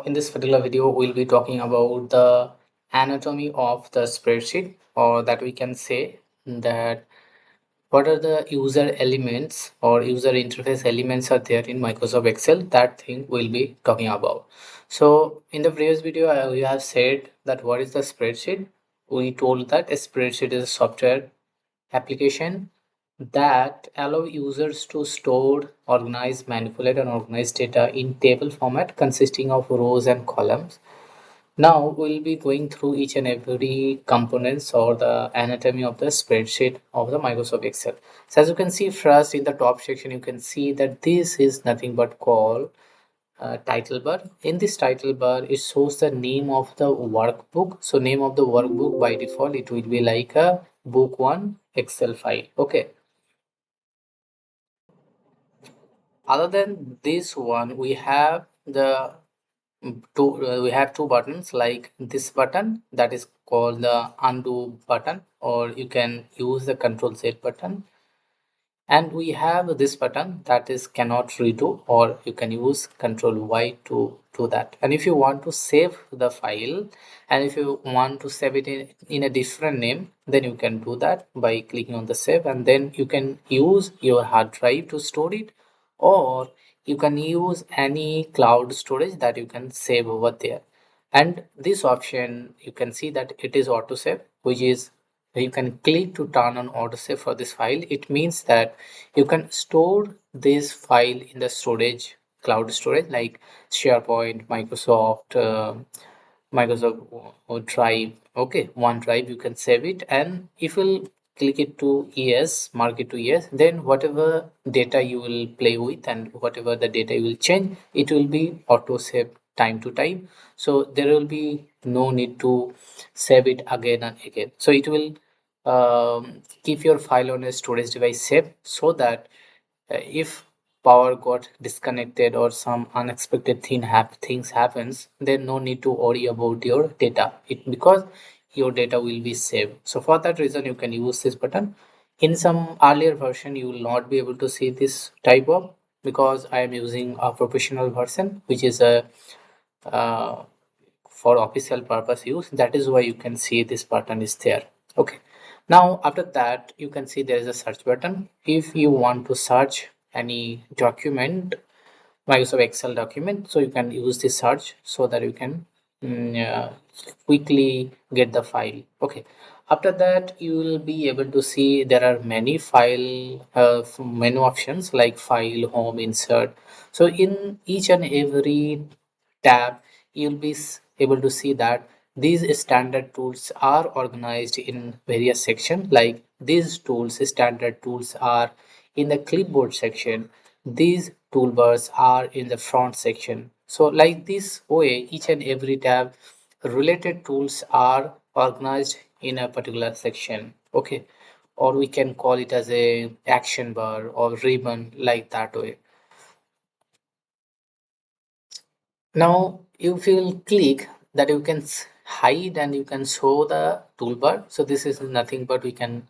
In this particular video, we'll be talking about the anatomy of the spreadsheet, or that we can say that what are the user elements or user interface elements are there in Microsoft Excel. That thing we'll be talking about. So in the previous video, we have said that what is the spreadsheet. We told that a spreadsheet is a software application that allow users to store, organize, manipulate, and organize data in table format consisting of rows and columns. Now we'll be going through each and every components or the anatomy of the spreadsheet of the Microsoft Excel. So as you can see, first in the top section, you can see that this is nothing but called title bar. In this title bar, it shows the name of the workbook. So name of the workbook, by default it will be like a book one Excel file. Okay, other than this one, we have the we have two buttons, like this button that is called the undo button, or you can use the Control Z button. And we have this button that is cannot redo, or you can use Control Y to do that. And if you want to save the file, and if you want to save it in a different name, then you can do that by clicking on the save, and then you can use your hard drive to store it, or you can use any cloud storage that you can save over there. And this option, you can see that it is autosave, which is you can click to turn on autosave for this file. It means that you can store this file in the storage, cloud storage, like SharePoint, Microsoft Drive. Okay, OneDrive, you can save it, and if you'll click it to yes, mark it to yes, then whatever data you will play with and whatever the data you will change, it will be auto save time to time. So there will be no need to save it again and again. So it will keep your file on a storage device safe, so that if power got disconnected or some unexpected things happens, then no need to worry about your data, because your data will be saved. So for that reason, you can use this button. In some earlier version, you will not be able to see this type of, because I am using a professional version, which is a uh, for official purpose use. That is why you can see this button is there. Okay, now after that, you can see there is a search button. If you want to search any document, Microsoft Excel document, so you can use the search, so that you can quickly get the file. Okay, after that, you will be able to see there are many file menu options, like file, home, insert. So in each and every tab, you'll be able to see that these standard tools are organized in various sections. Like these tools, standard tools, are in the clipboard section. These toolbars are in the front section. So like this way, each and every tab related tools are organized in a particular section. Okay, or we can call it as a action bar or ribbon, like that way. Now, if you will click that, you can hide and you can show the toolbar. So this is nothing but we can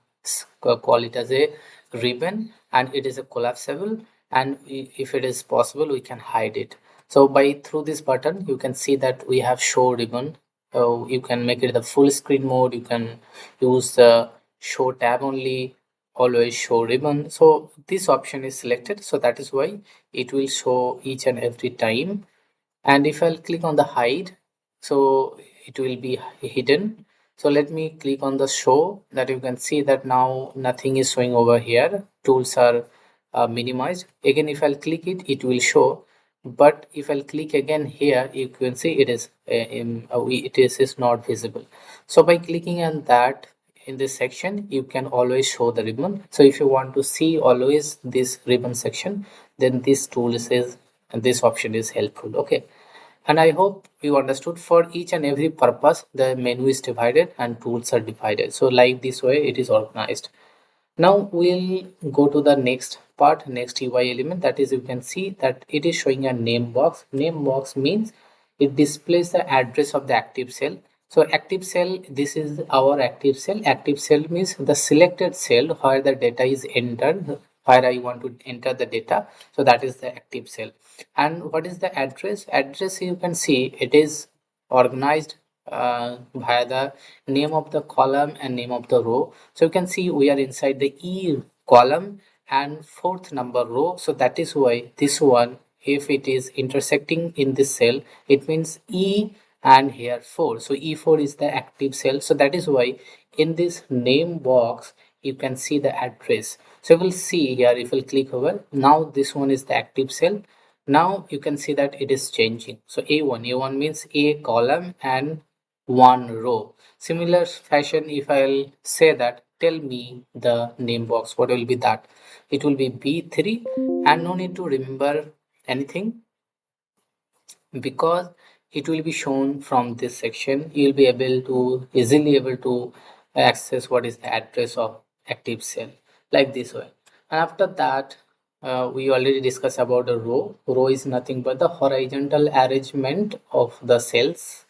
call it as a ribbon, and it is a collapsible, and if it is possible, we can hide it. So by through this button, you can see that we have show ribbon. You can make it the full screen mode. You can use the show tab only, always show ribbon. So this option is selected, so that is why it will show each and every time. And if I'll click on the hide, so it will be hidden. So let me click on the show, that you can see that now nothing is showing over here. Tools are minimized. Again, if I'll click it, it will show. But if I'll click again here, you can see it is is not visible. So by clicking on that in this section, you can always show the ribbon. So if you want to see always this ribbon section, then this tool is and this option is helpful. Okay, and I hope you understood. For each and every purpose, the menu is divided and tools are divided. So like this way, it is organized. Now we'll go to the next part, next UI element. That is, you can see that it is showing a name box. Name box means it displays the address of the active cell. So active cell, this is our active cell. Active cell means the selected cell where the data is entered, where I want to enter the data. So that is the active cell. And what is the address? Address, you can see it is organized via the name of the column and name of the row. So you can see we are inside the E column and fourth number row. So that is why this one, if it is intersecting in this cell, it means E and here 4. So E4 is the active cell. So that is why in this name box you can see the address. So you will see here, if you click over, now this one is the active cell. Now you can see that it is changing. So A1 means a column and one row. Similar fashion, if I'll say that, tell me the name box, what will be that? It will be B3, and no need to remember anything, because it will be shown from this section. You'll be able to easily able to access what is the address of active cell, like this way. And after that, we already discussed about the row is nothing but the horizontal arrangement of the cells,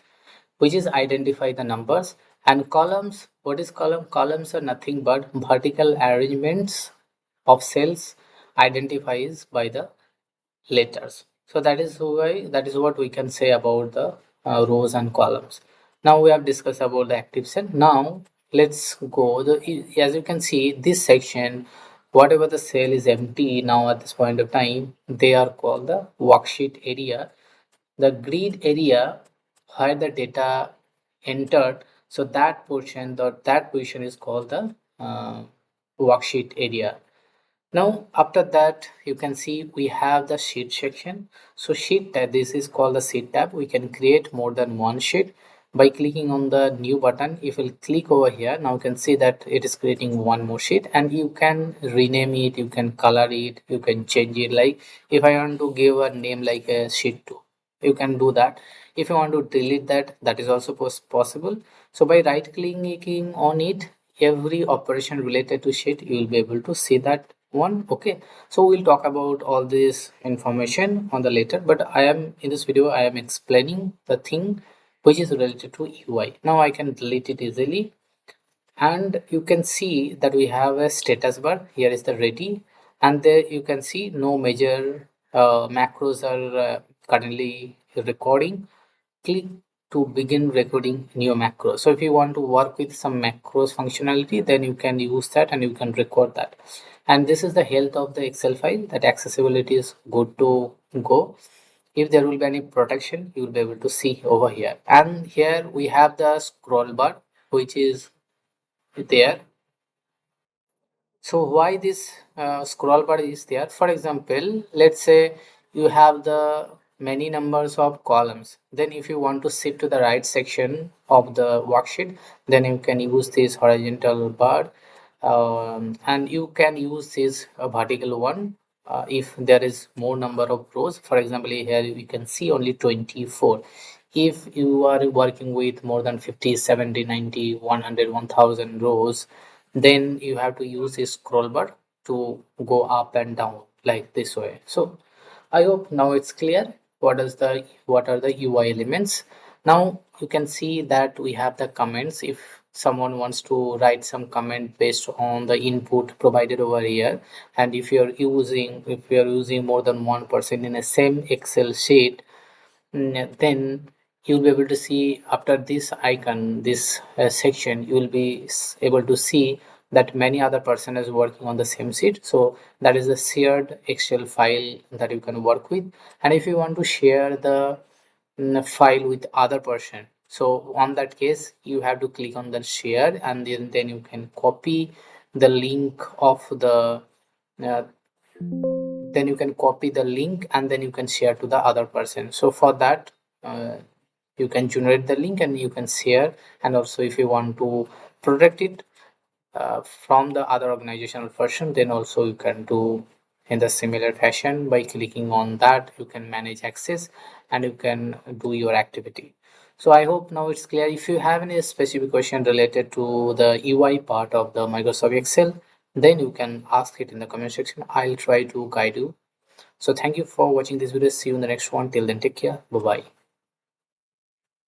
which is identify the numbers. And columns, what is column? Columns are nothing but vertical arrangements of cells, identifies by the letters. So that is why, that is what we can say about the rows and columns. Now we have discussed about the active cell. Now let's go as you can see this section, whatever the cell is empty now at this point of time, they are called the worksheet area. The grid area where the data entered, so that portion, that position is called the worksheet area. Now after that, you can see we have the sheet section. So sheet tab, this is called the sheet tab. We can create more than one sheet by clicking on the new button. If you click over here, now you can see that it is creating one more sheet, and you can rename it, you can color it, you can change it. Like if I want to give a name like a sheet 2, you can do that. If you want to delete that, that is also possible. So by right clicking on it, every operation related to sheet, you will be able to see that one. Okay, so we'll talk about all this information on the later, but I am in this video, I am explaining the thing which is related to UI. Now I can delete it easily, and you can see that we have a status bar. Here is the ready, and there you can see no major macros are currently recording. Click to begin recording new macro. So if you want to work with some macros functionality, then you can use that and you can record that. And this is the health of the Excel file, that accessibility is good to go. If there will be any protection, you will be able to see over here. And here we have the scroll bar, which is there. So why this scroll bar is there? For example, let's say you have the many numbers of columns. Then if you want to shift to the right section of the worksheet, then you can use this horizontal bar, and you can use this vertical one if there is more number of rows. For example, here you can see only 24. If you are working with more than 50, 70, 90, 100, 1000 rows, then you have to use this scroll bar to go up and down like this way. So I hope now it's clear what are the UI elements. Now you can see that we have the comments. If someone wants to write some comment based on the input provided over here, and if you're using more than one person in a same Excel sheet, then you'll be able to see after this icon, this section, you will be able to see that many other person is working on the same sheet. So that is the shared Excel file that you can work with. And if you want to share the file with other person, so on that case you have to click on the share, and then you can copy the link of the uh, then you can copy the link and then you can share to the other person. So for that, you can generate the link and you can share. And also if you want to protect it from the other organizational version, then also you can do in the similar fashion. By clicking on that, you can manage access and you can do your activity. So I hope now it's clear. If you have any specific question related to the UI part of the Microsoft Excel, then you can ask it in the comment section. I'll try to guide you. So thank you for watching this video. See you in the next one. Till then, take care. Bye bye.